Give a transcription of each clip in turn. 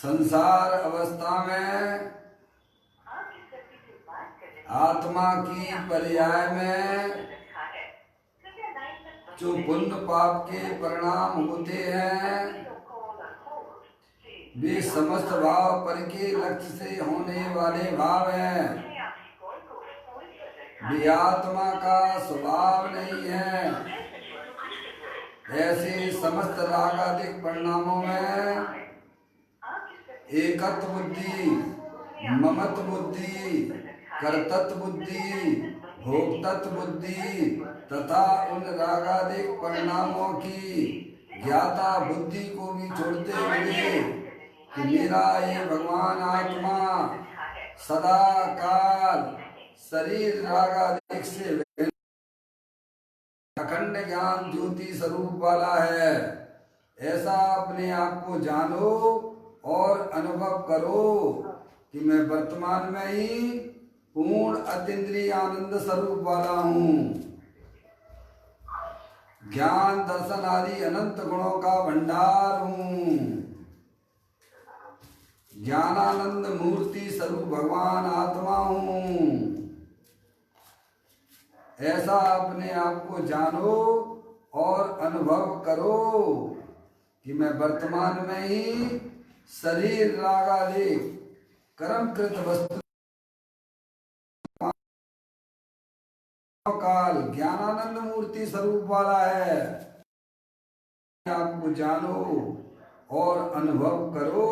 संसार अवस्था में आत्मा की पर्याय में जो पुण्य पाप के परिणाम होते हैं वे समस्त भाव पर के लक्ष्य से होने वाले भाव हैं। वे आत्मा का स्वभाव नहीं है। ऐसे समस्त रागादिक परिणामों में एकत्व बुद्धि, ममत्व बुद्धि, कर्तृत्व बुद्धि, भोक्तृत्व बुद्धि तथा उन रागादिक परिणामों की ज्ञाता बुद्धि को भी छोड़ते हुए कि मेरा ये भगवान आत्मा सदा काल शरीर रागादिक से अखंड ज्ञान ज्योति स्वरूप वाला है। ऐसा अपने आप को जानो और अनुभव करो कि मैं वर्तमान में ही पूर्ण अतीन्द्रिय आनंद स्वरूप वाला हूँ। ज्ञान दर्शन आदि अनंत गुणों का भंडार हूँ। ज्ञानानंद मूर्ति स्वरूप भगवान आत्मा हूँ। ऐसा अपने आप को जानो और अनुभव करो कि मैं वर्तमान में ही शरीर रागादिक कर्मकृत वस्तु काल ज्ञानानंद मूर्ति स्वरूप वाला है। आपको जानो और अनुभव करो।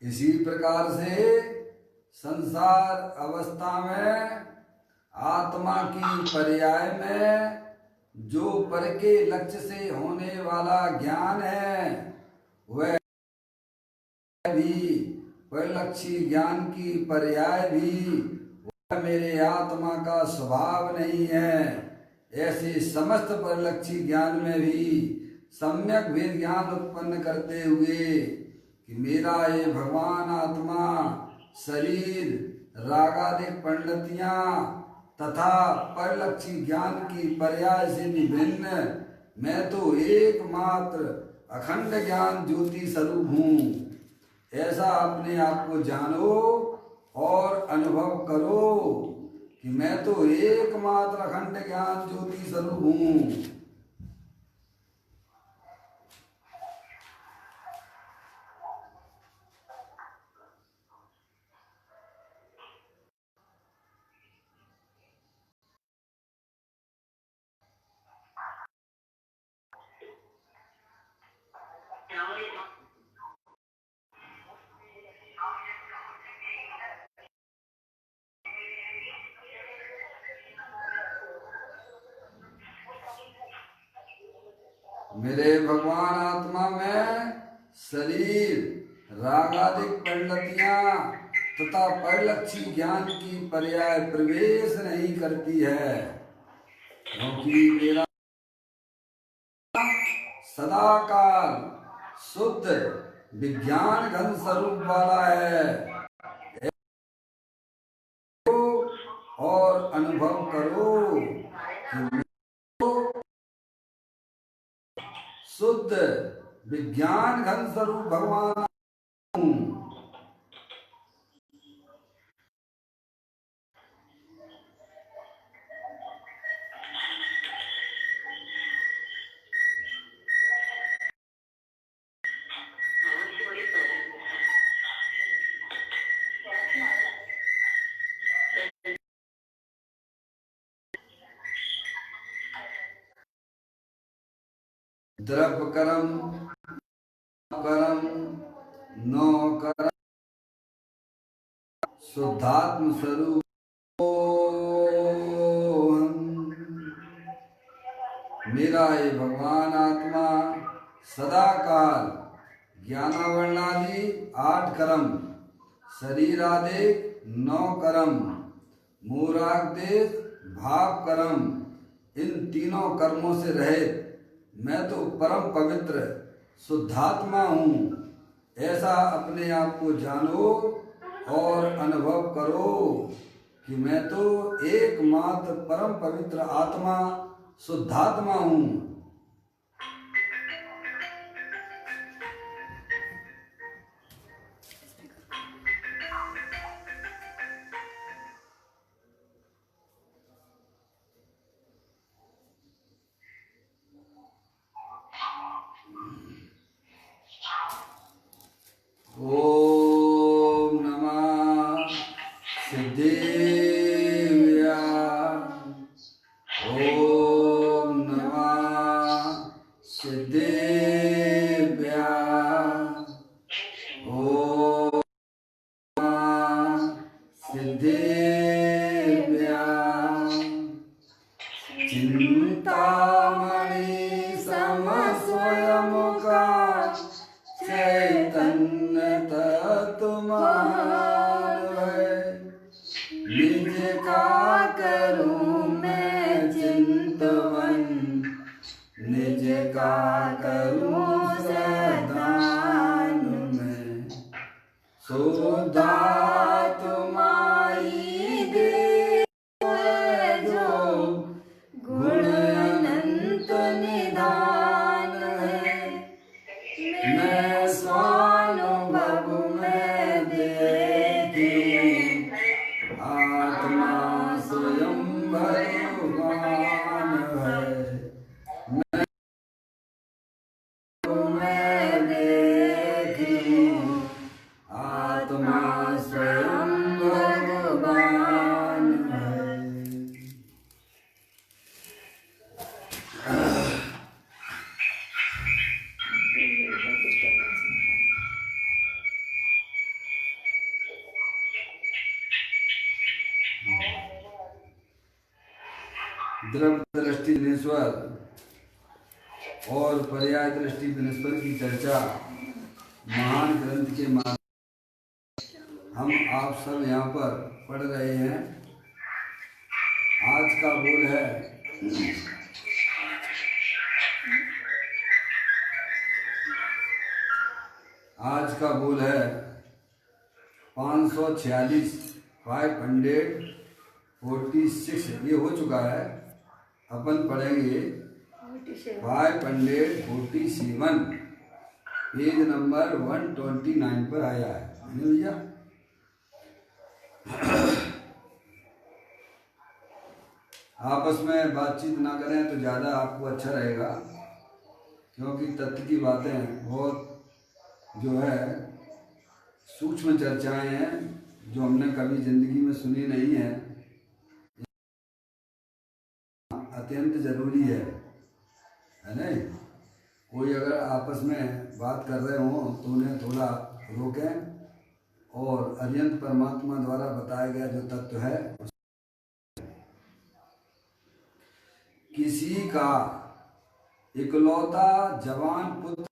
इसी प्रकार से संसार अवस्था में आत्मा की पर्याय में जो पर के लक्ष्य से होने वाला ज्ञान है वह भी परलक्षी ज्ञान की पर्याय भी वह मेरे आत्मा का स्वभाव नहीं है। ऐसे समस्त परलक्षी ज्ञान में भी सम्यक वेद ज्ञान उत्पन्न करते हुए कि मेरा ये भगवान आत्मा शरीर रागादिक पंडितियां तथा परलक्षी ज्ञान की पर्याय से भी भिन्न मैं तो एकमात्र अखंड ज्ञान ज्योति स्वरूप हूँ। ऐसा अपने आप को जानो और अनुभव करो कि मैं तो एकमात्र अखंड ज्ञान ज्योति स्वरूप हूँ। मेरे भगवान आत्मा में शरीर रागादिक पंडितियां तथा परलक्षी ज्ञान की पर्याय प्रवेश नहीं करती है, क्योंकि मेरा सदाकाल शुद्ध विज्ञान घन स्वरूप वाला है। और अनुभव करो कि शुद्ध विज्ञान घन स्वरूप भगवान हूँ। द्रव्य कर्म कर्म नो कर्म शुद्धात्म स्वरूप मेरा ये भगवान आत्मा सदाकाल ज्ञानावर्णादि 8 कर्म शरीरादिक 9 कर्म मूरागदेश भाव कर्म इन तीनों कर्मों से रहित मैं तो परम पवित्र शुद्धात्मा हूँ, ऐसा अपने आप को जानो और अनुभव करो कि मैं तो एकमात्र परम पवित्र आत्मा शुद्धात्मा हूँ। ओम नमः सिद्धेव्या। ओम नमः सिद्धेव्या। ओम नमः सिद्धेव्या। चिंतामणि सम स्वयं का चैतन्य तत्वमान है। निज का करूं मैं चिंतवन, निज का करूं श्रद्धान में। शुद्धात्मा ही देव जो गुण अनंत निधान है। मैं स्वानुभव में देखी आत्मा स्वयं भगवान है। मैं देखी आत्मा स्वयं भगवान है। द्रव्य दृष्टि दिनेश्वर और पर्याय दृष्टि दिनेश्वर की चर्चा महान ग्रंथ के माध्यम हम आप सब यहाँ पर पढ़ रहे हैं। आज का बोल है आज का बोल है 546 546। ये हो चुका है, अपन पढ़ेंगे 547, पेज नंबर 129 पर आया है भैया। आपस में बातचीत ना करें तो ज़्यादा आपको अच्छा रहेगा, क्योंकि तत्व की बातें बहुत जो है सूक्ष्म चर्चाएं हैं जो हमने कभी जिंदगी में सुनी नहीं है। अत्यंत जरूरी है नहीं? कोई अगर आपस में बात कर रहे हो तो उन्हें थोड़ा रोकें और अरिहंत परमात्मा द्वारा बताया गया जो तत्व है, किसी का इकलौता जवान पुत्र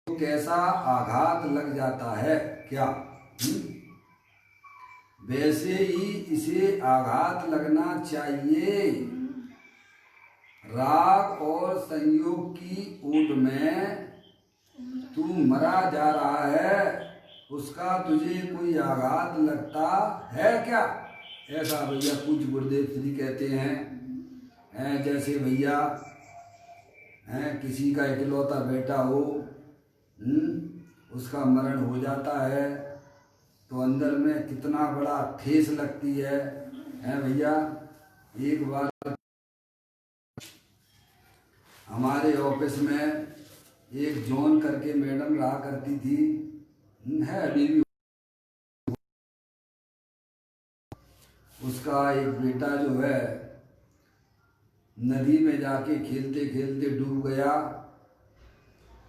तो कैसा आघात लग जाता है क्या, वैसे ही इसे आघात लगना चाहिए। राग और संयोग की ऊट में तू मरा जा रहा है, उसका तुझे कोई आघात लगता है क्या? ऐसा भैया पूज्य गुरुदेव श्री कहते हैं। जैसे भैया किसी का इकलौता बेटा हो, उसका मरण हो जाता है तो अंदर में कितना बड़ा ठेस लगती है भैया। एक बार हमारे ऑफिस में एक जॉन करके मैडम रहा करती थी, है अभी भी। उसका एक बेटा जो है नदी में जाके खेलते खेलते डूब गया।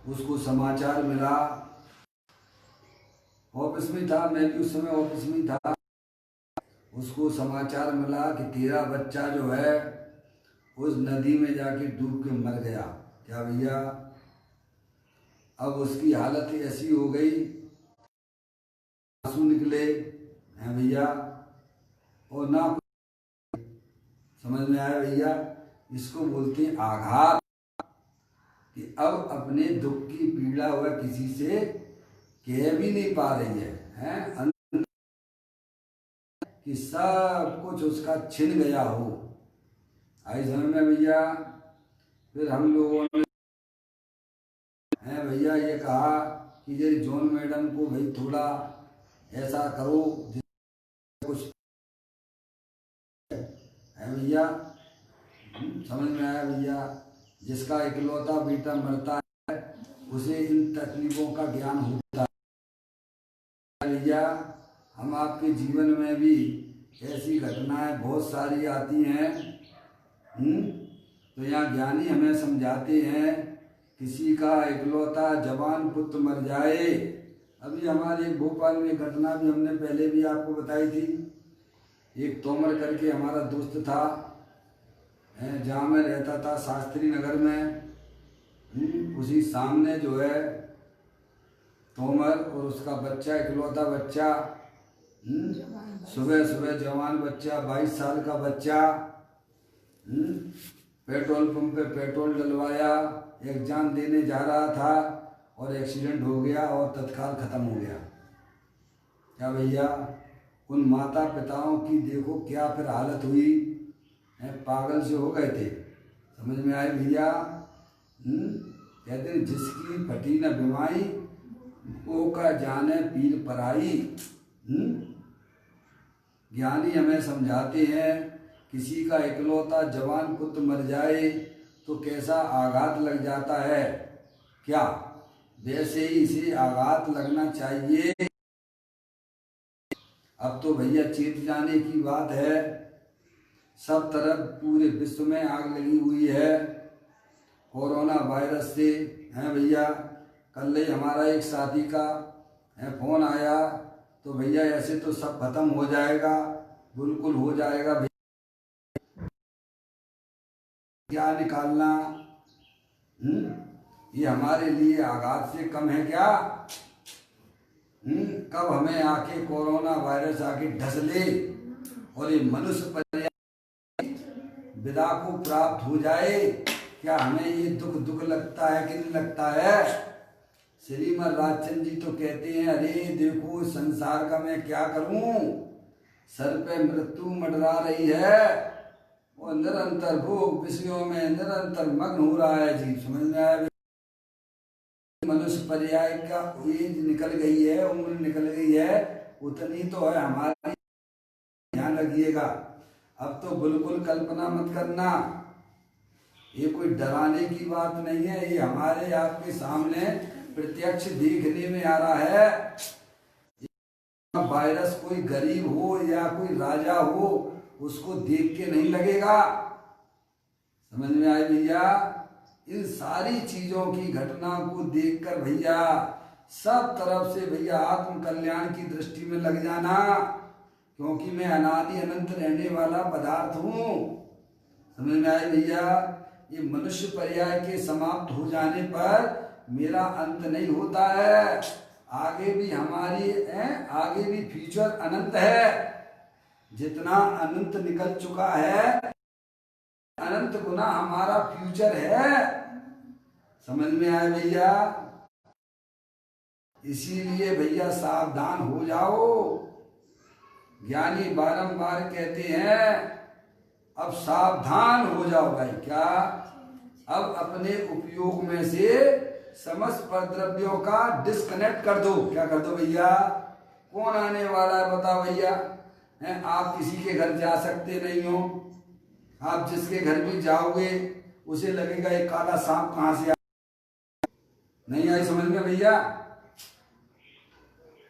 उसको समाचार मिला, ऑफिस में था, मैं भी उस समय ऑफिस में था। उसको समाचार मिला कि तेरा बच्चा जो है उस नदी में जाके डूब के मर गया। क्या भैया, अब उसकी हालत ऐसी हो गई, आंसू निकले हैं भैया, और ना समझ में आया भैया। इसको बोलते हैं आघात। कि अब अपने दुख की पीड़ा वह किसी से कह भी नहीं पा रही है कि सब कुछ उसका छिन गया हो। आई समझ में भैया। फिर हम लोगों ने भैया ये कहा कि ये जॉन मैडम को भाई थोड़ा ऐसा करो कुछ है भैया। समझ में आया भैया। जिसका इकलौता बेटा मरता है उसे इन तकलीफों का ज्ञान होता है भैया। हम आपके जीवन में भी ऐसी घटनाएं बहुत सारी आती हैं। तो यहाँ ज्ञानी हमें समझाते हैं किसी का इकलौता जवान पुत्र मर जाए। अभी हमारे भोपाल में घटना भी हमने पहले भी आपको बताई थी। एक तोमर करके हमारा दोस्त था, जहाँ मैं रहता था शास्त्री नगर में। उसी सामने जो है तोमर और उसका बच्चा, इकलौता बच्चा, सुबह सुबह जवान बच्चा, 22 साल का बच्चा, पेट्रोल पंप पे पेट्रोल डलवाया, एग्जाम देने जा रहा था और एक्सीडेंट हो गया और तत्काल ख़त्म हो गया। क्या भैया, उन माता पिताओं की देखो क्या फिर हालत हुई है, पागल से हो गए थे। समझ में आए भैया। कहते हैं जिसकी फटी न बीमाई वो का जाने पीर पराई। ज्ञानी हमें समझाते हैं किसी का इकलौता जवान पुत्र मर जाए तो कैसा आघात लग जाता है, क्या वैसे ही इसे आघात लगना चाहिए। अब तो भैया चेत जाने की बात है। सब तरफ पूरे विश्व में आग लगी हुई है कोरोना वायरस से, हैं भैया। कल ही हमारा एक साथी का फोन आया तो भैया ऐसे तो सब खत्म हो जाएगा, बिल्कुल हो जाएगा भैया, क्या निकालना। ये हमारे लिए आघात से कम है क्या। कब हमें आके कोरोना वायरस आके ढस ले और ये मनुष्य पर्याय विदा को प्राप्त हो जाए, क्या हमें ये दुख लगता है कि नहीं लगता है। श्रीमद राजचंद्र जी तो कहते हैं अरे देखो संसार का मैं क्या करूं, सर पे मृत्यु मंडरा रही है, वो निरंतर भोग विषयों में निरंतर मग्न हो रहा है जी। समझ में आया। मनुष्य पर्याय का एज निकल गई है, उम्र निकल गई है, उतनी तो है हमारी, ध्यान रखिएगा। अब तो बिल्कुल कल्पना मत करना, ये कोई डराने की बात नहीं है, ये हमारे आपके सामने प्रत्यक्ष देखने में आ रहा है। वायरस कोई गरीब हो या कोई राजा हो उसको देख के नहीं लगेगा। समझ में आए भैया। इन सारी चीजों की घटना को देखकर भैया सब तरफ से भैया आत्म कल्याण की दृष्टि में लग जाना, क्योंकि मैं अनादि अनंत रहने वाला पदार्थ हूँ। समझ में आए भैया। ये मनुष्य पर्याय के समाप्त हो जाने पर मेरा अंत नहीं होता है, आगे भी हमारी आगे भी फ्यूचर अनंत है। जितना अनंत निकल चुका है अनंत गुना हमारा फ्यूचर है। समझ में आया भैया। इसीलिए भैया सावधान हो जाओ। ज्ञानी बारंबार कहते हैं अब सावधान हो जाओ भाई। क्या, अब अपने उपयोग में से समस्त पद्रव्यों का डिस्कनेक्ट कर दो। क्या कर दो भैया। कौन आने वाला है बताओ भैया। आप किसी के घर जा सकते नहीं हो, आप जिसके घर भी जाओगे उसे लगेगा एक काला सांप कहां से नहीं आई। समझ में भैया।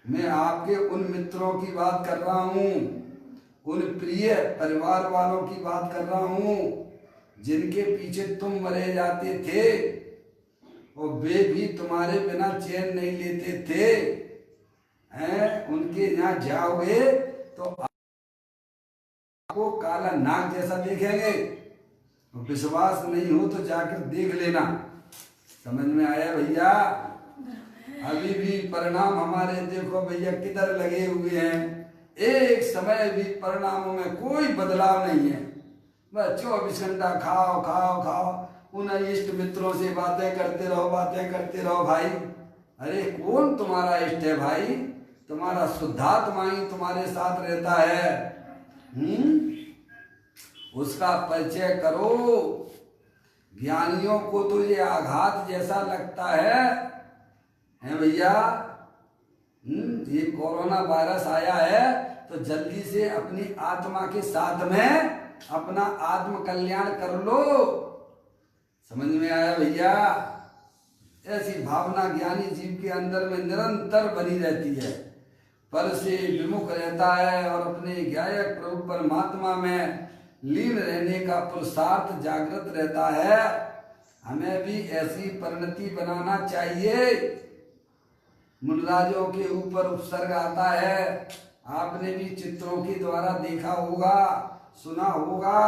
मैं आपके उन मित्रों की बात कर रहा हूं, उन प्रिय परिवार वालों की बात कर रहा हूं जिनके पीछे तुम मरे जाते थे और वे भी तुम्हारे बिना चैन नहीं लेते थे। उनके यहाँ जाओगे तो आपको काला नाग जैसा देखेंगे। विश्वास नहीं हो तो जाकर देख लेना। समझ में आया भैया। अभी भी परिणाम हमारे देखो भैया किधर लगे हुए हैं। एक समय भी परिणामों में कोई बदलाव नहीं है। बस 24 घंटा खाओ खाओ खाओ, उन इष्ट मित्रों से बातें करते रहो भाई। अरे कौन तुम्हारा इष्ट है भाई? तुम्हारा शुद्धात्मा ही तुम्हारे साथ रहता है। उसका परिचय करो। ज्ञानियों को तो ये आघात जैसा लगता है भैया। ये कोरोना वायरस आया है तो जल्दी से अपनी आत्मा के साथ में अपना आत्म कल्याण कर लो। समझ में आया भैया? ऐसी भावना ज्ञानी जीव के अंदर में निरंतर बनी रहती है, पर से विमुख रहता है और अपने गायक प्रभु परमात्मा में लीन रहने का पुरुषार्थ जागृत रहता है। हमें भी ऐसी परिणति बनाना चाहिए। मुनराजों के ऊपर उपसर्ग आता है, आपने भी चित्रों के द्वारा देखा होगा, सुना होगा।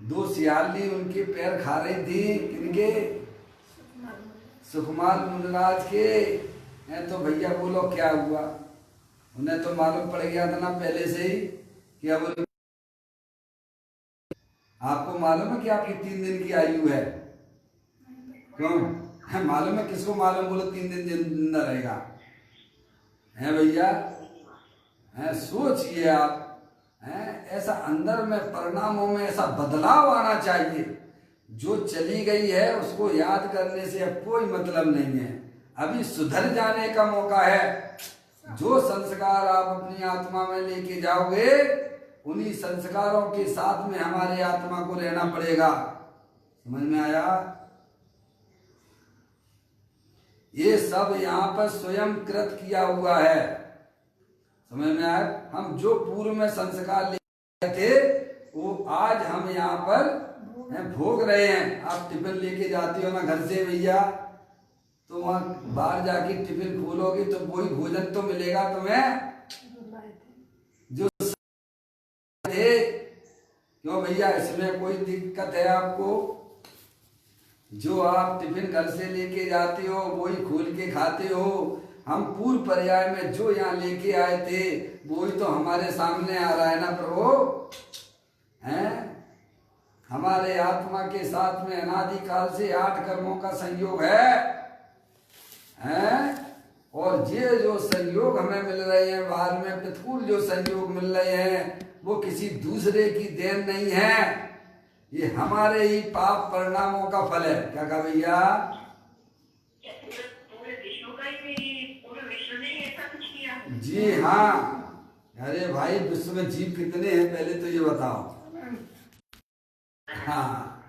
दो सियाली उनके पैर खा रही थी, किनके? सुकुमार मुनराज के। तो भैया बोलो क्या हुआ? उन्हें तो मालूम पड़ गया था ना पहले से ही कि अब आपको मालूम है कि आपकी 3 दिन की आयु है। क्यों मालूम है? किसको मालूम? बोलो 3 दिन जिंदा रहेगा है भैया। सोचिए आप, ऐसा अंदर में परिणामों में ऐसा बदलाव आना चाहिए। जो चली गई है उसको याद करने से अब कोई मतलब नहीं है, अभी सुधर जाने का मौका है। जो संस्कार आप अपनी आत्मा में लेके जाओगे उन्हीं संस्कारों के साथ में हमारे आत्मा को रहना पड़ेगा। समझ में आया? ये सब यहाँ पर स्वयं कृत किया हुआ है। समझ में आया? हम जो पूर्व में संस्कार ले थे वो आज हम यहाँ पर भोग रहे हैं। आप टिफिन लेके जाते हो ना घर से भैया, तो वहां बाहर जाके टिफिन खोलोगे तो वही भोजन तो मिलेगा तुम्हें जो थे। क्यों भैया, इसमें कोई दिक्कत है आपको? जो आप टिफिन घर से लेके जाते हो वही खोल के खाते हो। हम पूर्व पर्याय में जो यहाँ लेके आए थे वही तो हमारे सामने आ रहा है ना प्रभु। हैं? हमारे आत्मा के साथ में अनादिकाल से 8 कर्मों का संयोग है। और ये जो संयोग हमें मिल रहे हैं बाहर में, प्रतिकूल जो संयोग मिल रहे हैं, वो किसी दूसरे की देन नहीं है, ये हमारे ही पाप परिणामों का फल है। क्या कहा भैया? जी हाँ। अरे भाई, विश्व में जीव कितने हैं पहले तो ये बताओ। हाँ,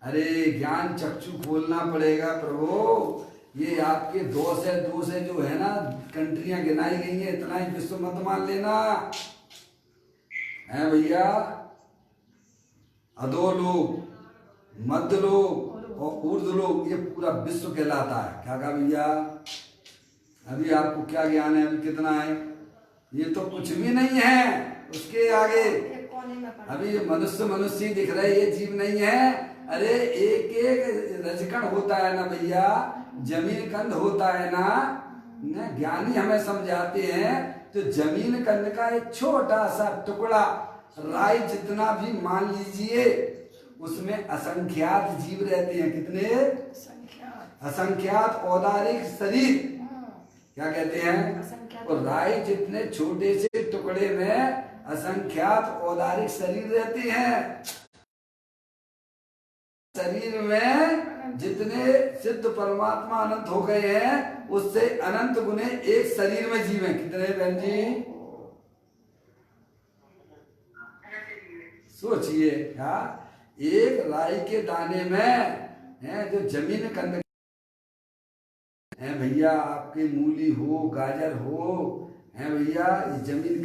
अरे ज्ञान चक्षु खोलना पड़ेगा प्रभु। ये आपके दोष है जो है ना, कंट्रियां गिनाई गई हैं, इतना ही विश्व मत मान लेना है भैया। अधोलोक, मध्यलोक और ऊर्ध्वलोक, ये पूरा विश्व कहलाता है। क्या कहा भैया? अभी आपको क्या ज्ञान है? अभी कितना है? ये तो कुछ भी नहीं है उसके आगे। अभी ये मनुष्य ही दिख रहे, ये जीव नहीं है। अरे एक एक रजकण होता है ना भैया, जमीन कंद होता है ना। ज्ञानी हमें समझाते हैं तो जमीन कंद का एक छोटा सा टुकड़ा, राई जितना भी मान लीजिए, उसमें असंख्यात जीव रहते हैं। कितने? असंख्यात औदारिक शरीर। क्या कहते हैं? और राई जितने छोटे से टुकड़े में असंख्यात औदारिक शरीर रहते हैं। शरीर में जितने सिद्ध परमात्मा अनंत हो गए हैं, उससे अनंत गुने एक शरीर में जीव है। कितने बहन जी? सोचिए, क्या एक राई के दाने में है जो जमीन कंद है भैया, आपके मूली हो, गाजर हो, है भैया, जमीन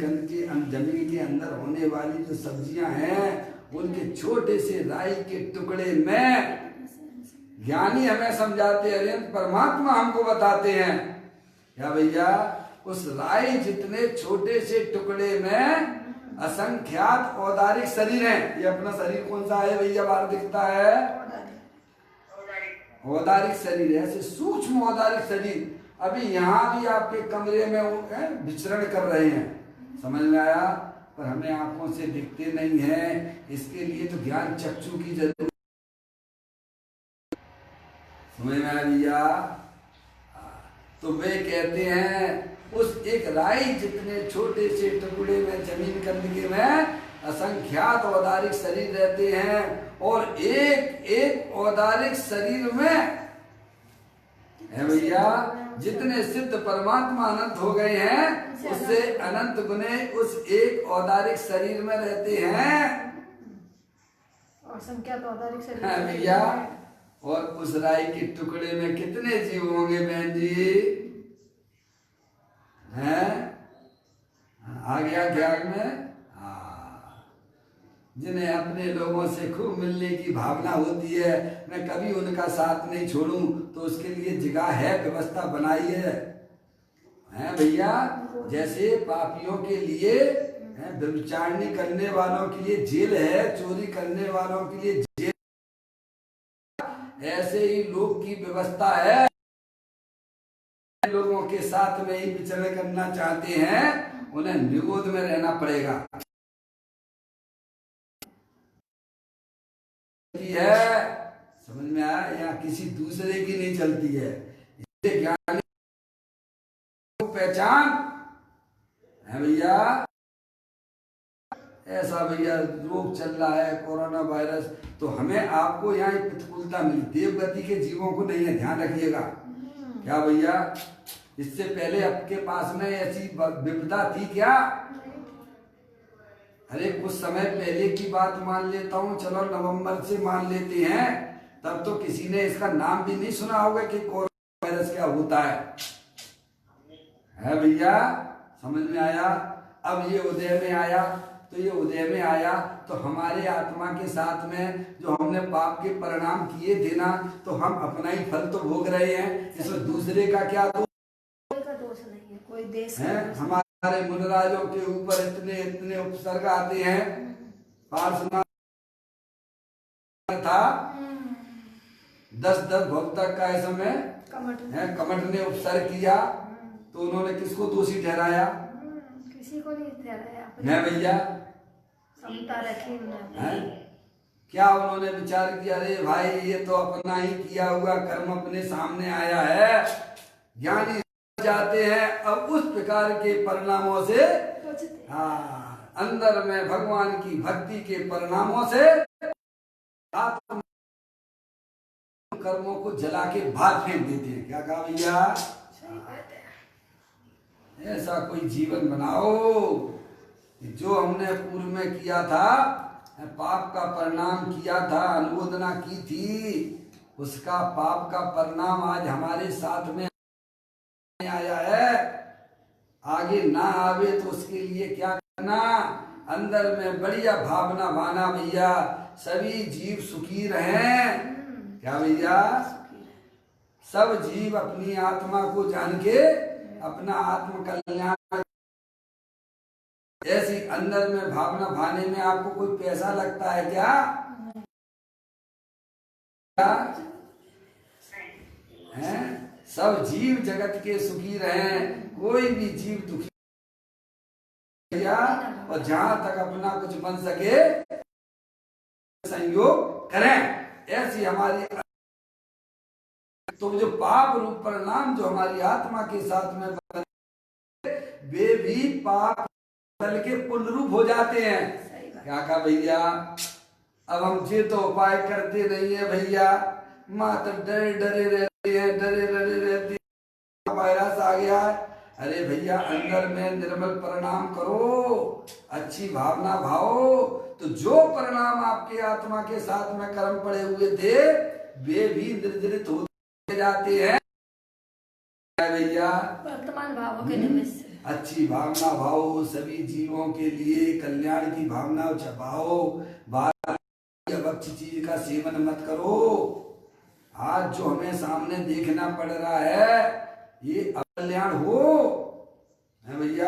के अंदर होने वाली जो सब्जियां हैं, उनके छोटे से राई के टुकड़े में ज्ञानी हमें समझाते हैं, परमात्मा हमको बताते हैं। क्या भैया? उस राई जितने छोटे से टुकड़े में असंख्यात औदारिक शरीर हैं। ये अपना शरीर कौन सा है भैया? बाहर दिखता है औदारिक शरीर, ऐसे सूक्ष्म औदारिक शरीर अभी यहाँ भी आपके कमरे में विचरण कर रहे हैं। समझ में आया? पर हमें आंखों से दिखते नहीं हैं। इसके लिए तो ज्ञान चक्षु की जरूरत। समझ में आ भैया? तो वे कहते हैं उस एक राई जितने छोटे से टुकड़े में, जमीन कंदके में असंख्यात औदारिक शरीर रहते हैं, और एक एक औदारिक शरीर में है भैया जितने सिद्ध परमात्मा अनंत हो गए हैं, उससे अनंत गुने उस एक औदारिक शरीर में रहते हैं। और संख्यात औदारिक शरीर है भैया। और उस राई के टुकड़े में कितने जीव होंगे बहन जी? हैं? आ गया ख्याल में? जिन्हें अपने लोगों से खूब मिलने की भावना होती है, मैं कभी उनका साथ नहीं छोड़ूं, तो उसके लिए जगह है, व्यवस्था बनाई है भैया। जैसे पापियों के लिए व्यभिचारिणी करने वालों के लिए जेल है, चोरी करने वालों के लिए जेल, ऐसे ही लोग की व्यवस्था है। लोगों के साथ में ही विचरण करना चाहते हैं, उन्हें निगोद में रहना पड़ेगा। है समझ में आया? यहाँ किसी दूसरे की नहीं चलती है। इससे ज्ञान पहचान है भैया। ऐसा भैया रोग चल रहा है, कोरोना वायरस, तो हमें आपको यहाँ प्रतिकूलता मिली, देवगति के जीवों को नहीं है, ध्यान रखिएगा। क्या भैया? इससे पहले आपके पास में ऐसी विपदा थी क्या? अरे कुछ समय पहले की बात मान लेता हूँ, चलो नवंबर से मान लेते हैं, तब तो किसी ने इसका नाम भी नहीं सुना होगा कि कोरोना वायरस क्या होता है भैया। समझ में आया? अब ये उदय में आया, तो ये उदय में आया तो हमारे आत्मा के साथ में जो हमने पाप के परिणाम किए थे ना, तो हम अपना ही फल तो भोग रहे हैं, इसमें दूसरे का क्या दोष नहीं है, कोई देश है। हमारे मुनराजों के ऊपर इतने इतने उपसर्ग आते हैं। पार्श्वनाथ था 10-10 भक्त का इस समय कमठ ने उपसर्ग किया, तो उन्होंने किसको दोषी ठहराया? किसी को नहीं ठहराया है भैया। समता रखी उन्होंने। क्या उन्होंने विचार किया, अरे भाई ये तो अपना ही किया हुआ कर्म अपने सामने आया है। ज्ञानी जाते हैं अब उस प्रकार के परिणामों से, अंदर में भगवान की भक्ति के परिणामों से आत्मा कर्मों को जला के बाहर फेंक देते हैं। क्या कहा भैया? ऐसा कोई जीवन बनाओ जो हमने पूर्व में किया था, पाप का परिणाम किया था, अनुमोदना की थी, उसका पाप का परिणाम आज हमारे साथ में आया है। आगे ना आवे तो उसके लिए क्या करना? अंदर में बढ़िया भावना माना भैया, सभी जीव सुखी रहें। क्या भैया? सब जीव अपनी आत्मा को जान के अपना आत्म कल्याण, ऐसी अंदर में भावना भाने में आपको कोई पैसा लगता है क्या? है? सब जीव जगत के सुखी रहें, कोई भी जीव दुखी या, और जहां तक अपना कुछ बन सके संयोग करें, ऐसी हमारी। तो जो पाप रूप परिणाम जो हमारी आत्मा के साथ में बने, वे भी पाप बल के पुण्य रूप हो जाते हैं। क्या कहा भैया? अब हम ये तो उपाय करते नहीं है भैया, मात्र डरे डरे रहते हैं, डरे डरे रहते हैं, वायरस आ गया है। अरे भैया अंदर में निर्मल परिणाम करो, अच्छी भावना भाओ, तो जो परिणाम आपके आत्मा के साथ में कर्म पड़े हुए थे, वे भी निर्जरित होते जाते हैं भैया। वर्तमान भावों के निमित्त अच्छी भावना भाओ, सभी जीवों के लिए कल्याण की भावना छपाओ, अच्छी चीज का सेवन मत करो। आज जो हमें सामने देखना पड़ रहा है, ये अकल्याण हो